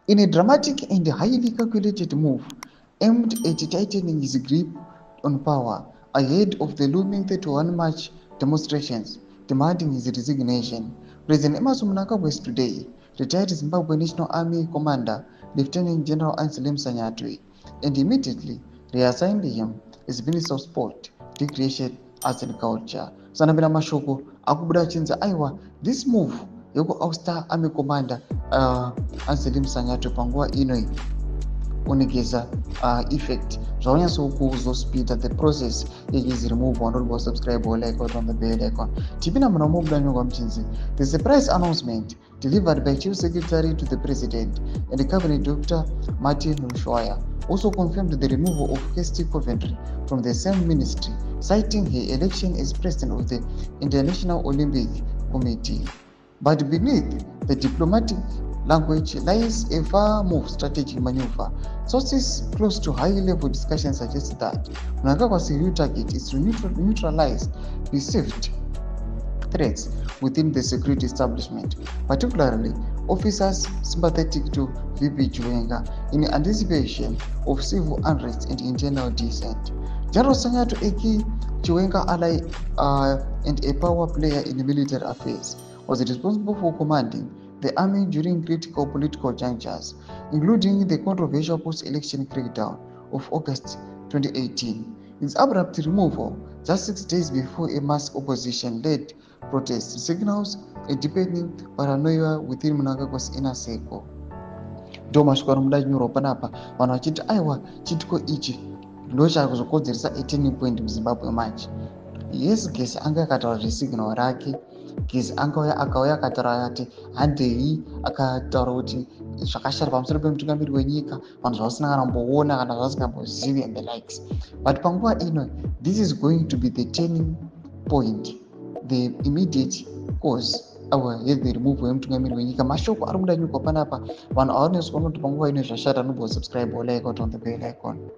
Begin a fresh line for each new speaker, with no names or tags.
In a dramatic and highly calculated move aimed at tightening his grip on power ahead of the looming 31 March demonstrations demanding his resignation, President Emmerson Mnangagwa today retired Zimbabwe National Army Commander Lieutenant General Anselm Sanyatwe and immediately reassigned him as Minister of Sport, Recreation, Arts and Culture. Sanabila mashoko akubuda chinza aiwa this move yekuoustar Army Commander Anselm Sanyatwe panguva ino unogeza effect zvaunyatsokuzospida the process yehis removal. Wandolibo subscribe or like out on the bell icon. Tipina muna mubulanyongwa mchinzi. The surprise announcement delivered by Chief Secretary to the President and the Cabinet Dr. Martin Mshwaya also confirmed the removal of Kirsty Coventry from the same ministry, citing her election as President of the International Olympic Committee. But beneath the diplomatic language lies a far more strategic maneuver. Sources close to high-level discussions suggest that Mnangagwa's real target is to neutralize perceived threats within the security establishment, particularly officers sympathetic to VP Chiwenga, in anticipation of civil unrest and internal dissent. General Sanyatwe, a key Chiwenga ally and a power player in military affairs, was responsible for commanding the army during critical political junctures, including the controversial post-election crackdown of August 2018. His abrupt removal, just 6 days before a mass opposition-led protest, signals a deepening paranoia within Mnangagwa's inner circle. Ndo maswaro mudanyoro panapa vanhu vachiti aiwa chitiko ichi ndo chakuzokonzeresa a turning point muZimbabwe manje. Yes, Gesi anga akataura zvesigno rake. Gesi akauya akataura ati handei, akataura kuti zvakashara pamusoro pemutungamiri wenyika, vanhu zvavasina kana kumboona kana zvavasingambozivi and the likes. But panguva ino, this is going to be the turning point, the immediate cause the removal yemutungamiri wenyika. Mashoko ari kudanyurwa panapa, vanhu avanoswa kuti panguva ino zvashata, subscribe or like out on the bell icon.